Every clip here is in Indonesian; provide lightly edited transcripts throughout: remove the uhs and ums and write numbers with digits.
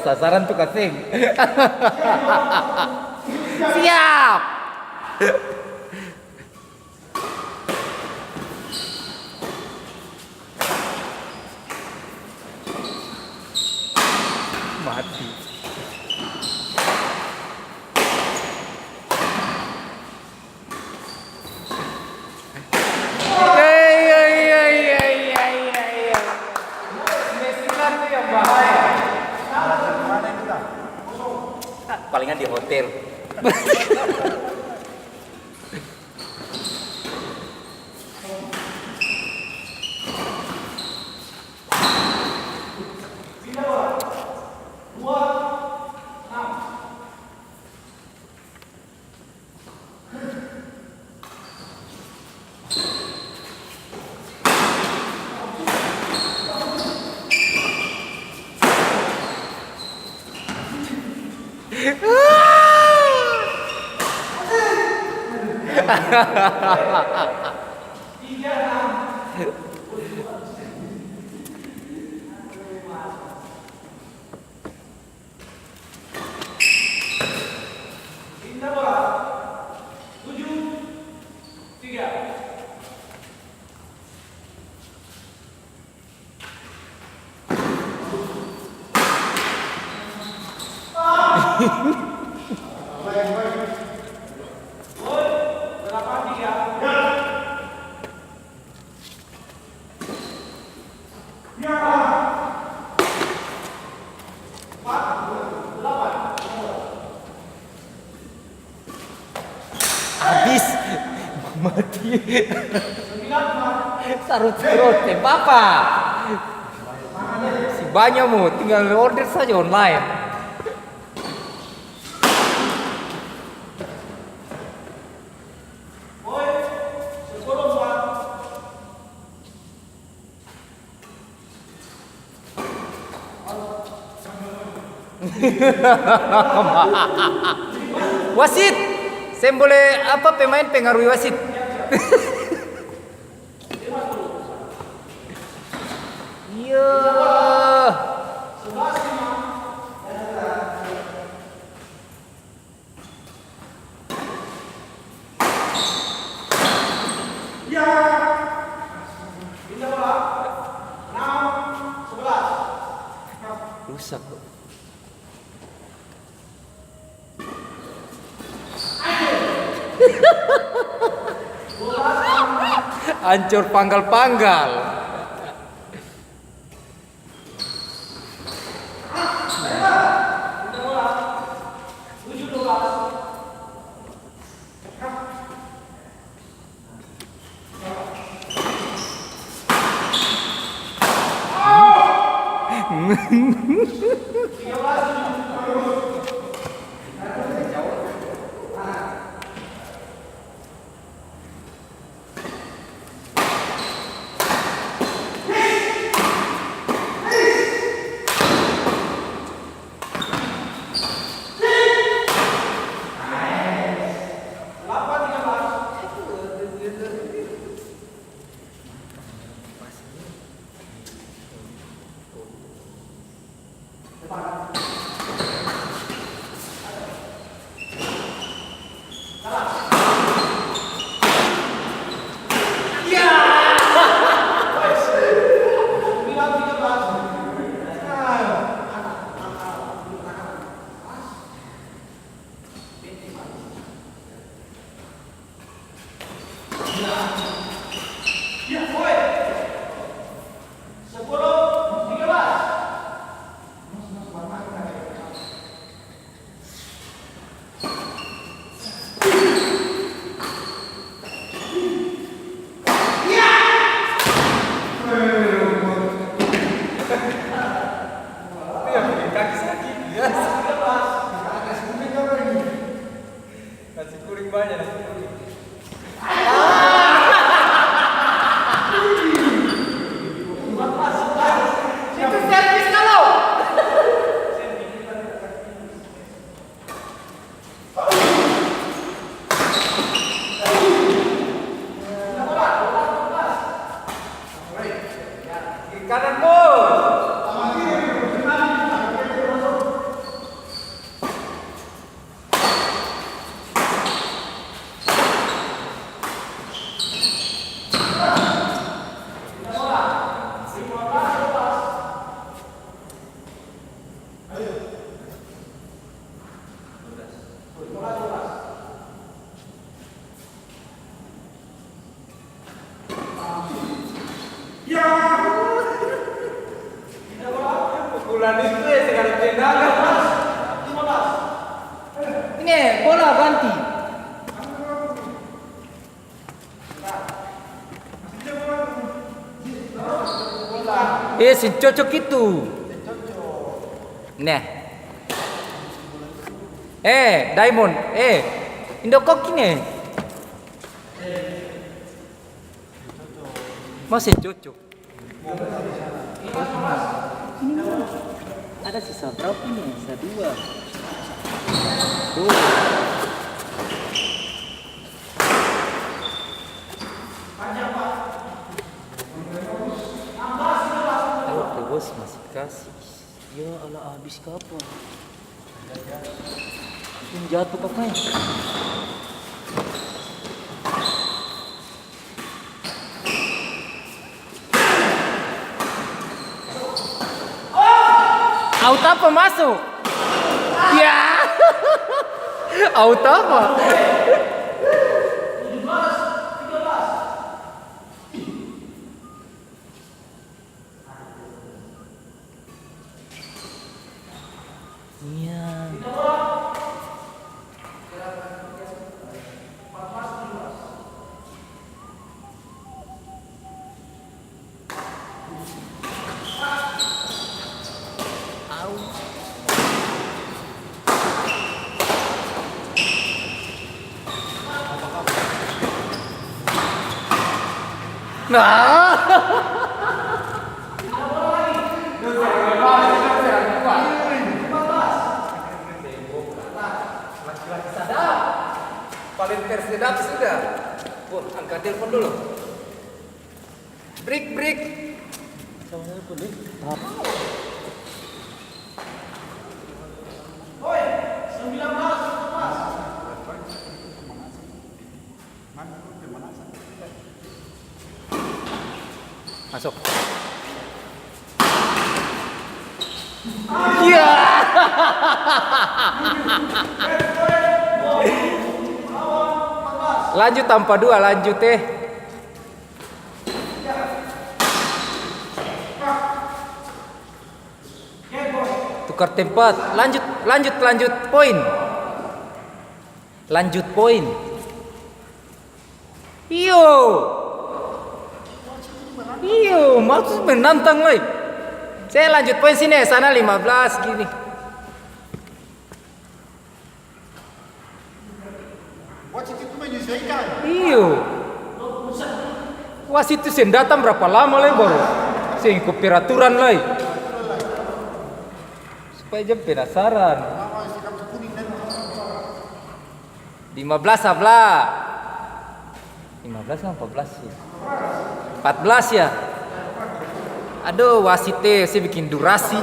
sasaran tuh kasing. Siap. Mati. Palingan di hotel. Habis mati. Sarut-sarut tembak apa? Si banyak mu, tinggal order saja online. Wasit, saya boleh apa pemain pengaruhi wasit? Iya. Rusak kok. Hancur panggal-panggal. Sin cocok itu. Nah. Diamond. Indokok ini. Masih cocok. Ada sisa berapa ini? Sisa 2. Kalau ke bos masih kasih. Ya Allah, habis kapan? Yang jatuh kakaknya. Auto apa masuk? Ya. Auto apa? Iya. Nah. Paling tersedap sudah. Angkat telepon dulu. Break. Sama telepon deh. Masuk. Ya. Lanjut tanpa 2, lanjut tukar tempat, lanjut poin. Lanjut poin. Iyo, maksud menantang lagi. Saya lanjut poin sini, sana 15 gini. Iyo. Wasit itu sen datang berapa lama lagi baru? Saya ikut peraturan lagi. Supaya jam penasaran. 15 sablah. 15 kan 14 sih. 14 ya. Aduh, wasitnya saya bikin durasi.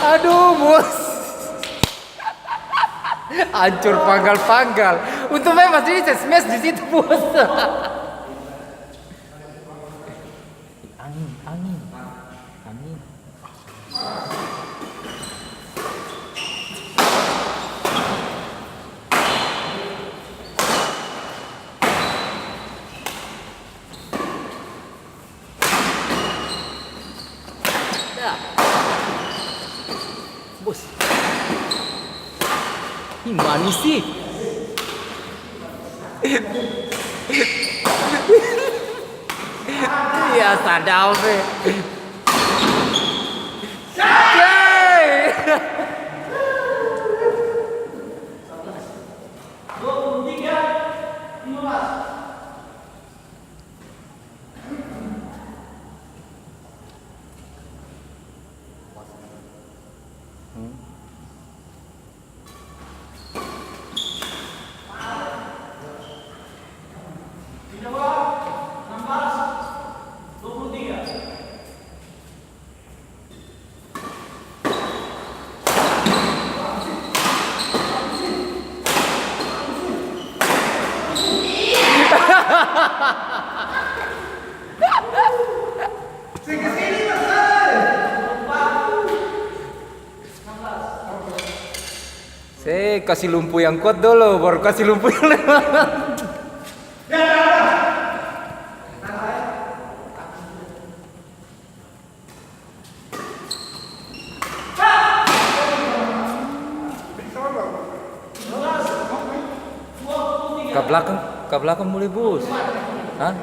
Aduh, bos. Hancur panggal-panggal. Untungnya masih bisa smash di situ, bos. Angin. Bos. Ih, manis sih. Ya sadar sih. kasih lumpuh yang kuat dulu, baru kasih lumpuh yang lemah. Ke belakang mulai bos. Hah?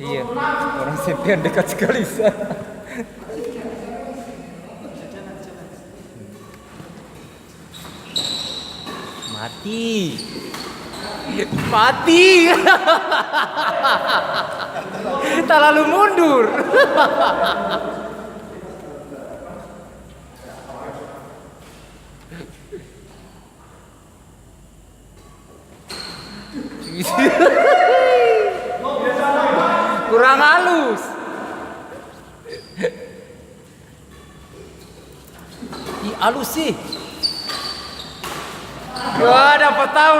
Iya, orang sempian dekat sekali sana. Mati. Terlalu mundur. Kurang halus. Ih, halus sih. Wah, dapat tahu.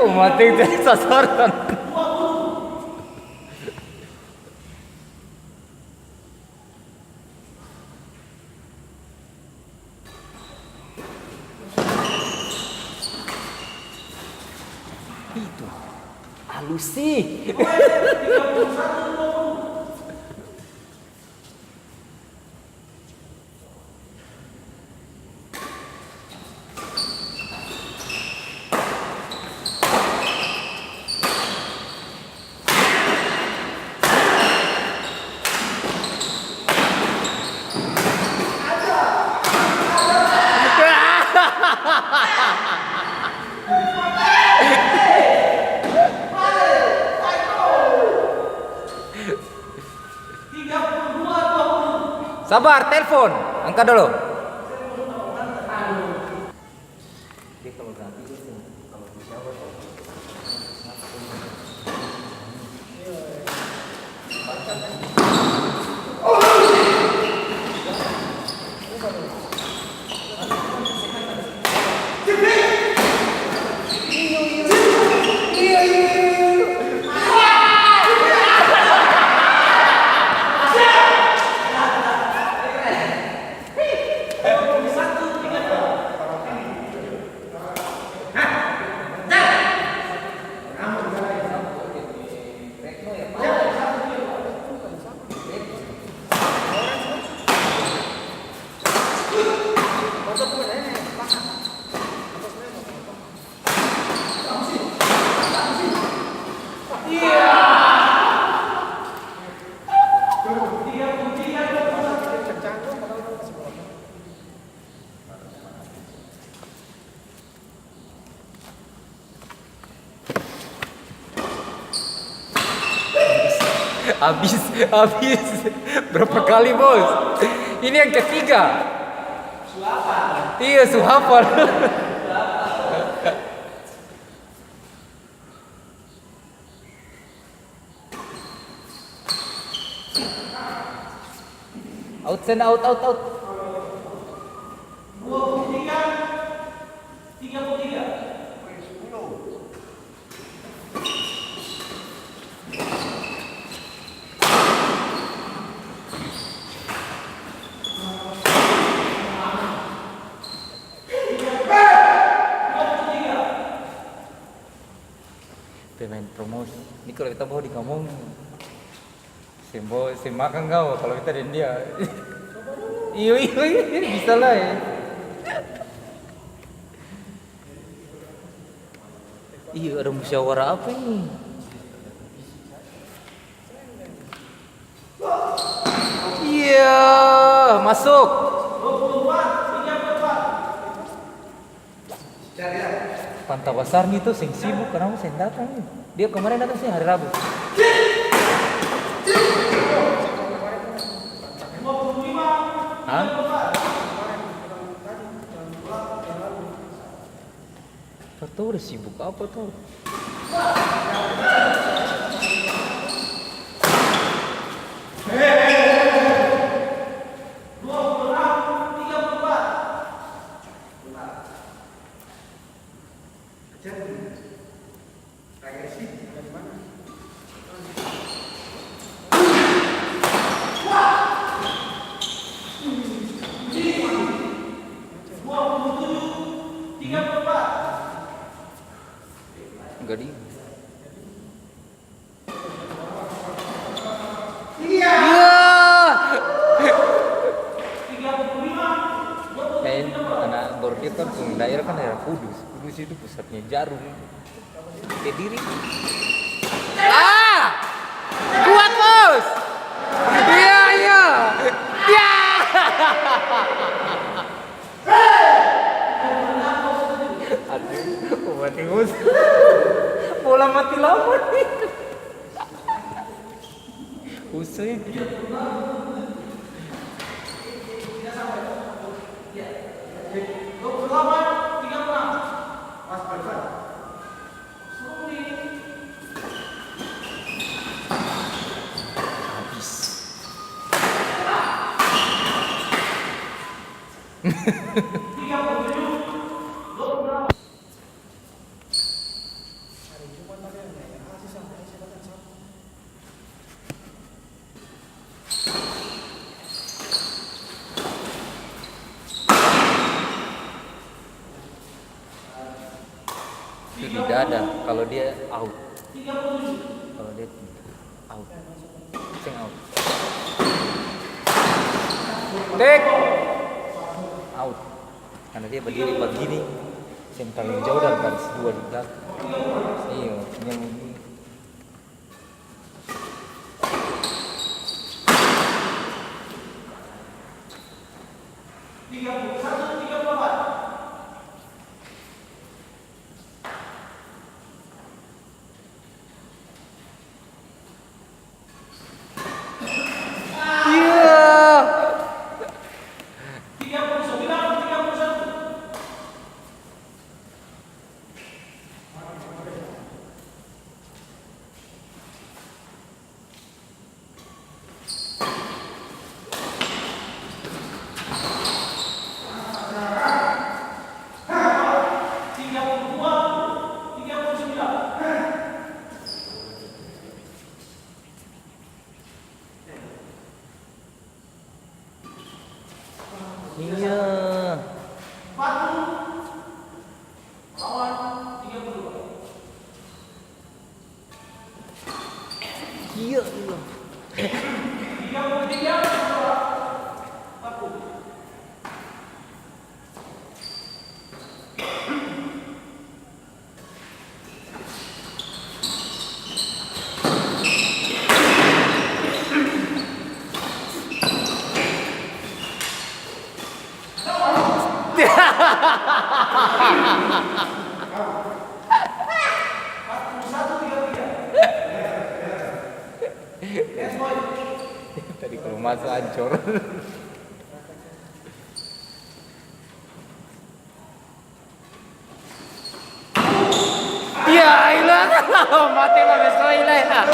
Oh, mati jadi sasaran. Itu halus sih. Sabar, telepon. Angkat dulu. Habis. Berapa kali, Bos? Ini yang ketiga. Iya, suhafal. Out, send out. Pemain promosi. Ini kalau kita bawa di kampung, makan kau kalau kita dan dia. Iya, bisa lah ya. Iya, ada musyawarah apa ini? Iya, masuk. Pantau Basar nih tuh sing sibuk karena saya datang nih. Dia kemarin datang sih hari Rabu. Hah? Tahu udah sibuk apa tuh? Enggak di. Iya. Anak baru dia kan daerah kan daerah Kudus. Kudus itu pusatnya Jarum. Kediri. Kuat, Bos. Iya. Aduh, mati mus. Bola mati lama nih. Usai. Itu di dada kalau dia out. Kalau dia out. Sing out. Take out. Karena dia berdiri begini. Yang paling jauh dari garis 2 di belakang. Iya, yang ini. Iya. Iya. masa hancur. Ya ilah, mati lah besok ilah.